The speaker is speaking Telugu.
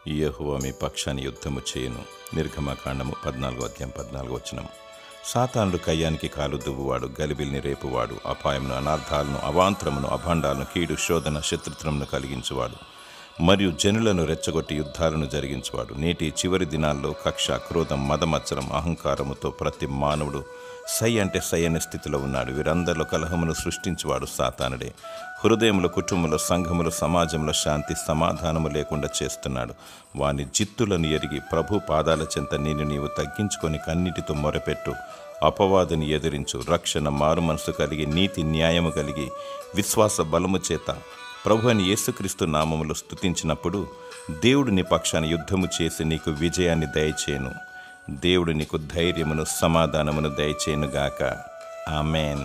యెహోవా మీ పక్షాన్ని యుద్ధము చేయును. నిర్గమకాండము 14:14. సాతానుడు కయ్యానికి కాలు దువ్వువాడు, గలిబిల్ని రేపువాడు, అపాయమును, అనార్థాలను, అవాంతరమును, అభాండాలను, కీడు, శోధన, శత్రుత్వమును కలిగించువాడు, మరియు జనులను రెచ్చగొట్టి యుద్ధాలను జరిగించువాడు. నేటి చివరి దినాల్లో కక్ష, క్రోధం, మదమత్సరం, అహంకారముతో ప్రతి మానవుడు సై అంటే సై అనే స్థితిలో ఉన్నాడు. వీరందరిలో కలహమును సృష్టించువాడు సాతానుడే. హృదయములో, కుటుంబంలో, సంఘములో, సమాజంలో శాంతి సమాధానము లేకుండా చేస్తున్నాడు. వాని జిత్తులను ఎరిగి ప్రభు పాదాల చెంత నీవు తగ్గించుకొని కన్నిటితో మొరపెట్టు. అపవాదిని ఎదిరించు. రక్షణ, మారు మనసు కలిగి, నీతి న్యాయము కలిగి, విశ్వాస బలము చేత ప్రభు అని యేసుక్రీస్తు నామములో స్తుతించినప్పుడు దేవుడు నీ పక్షాన యుద్ధము చేసి నీకు విజయాన్ని దయచేయును. దేవుడు నీకు ధైర్యమును, సమాధానమును దయచేయునుగాక. ఆమేన్.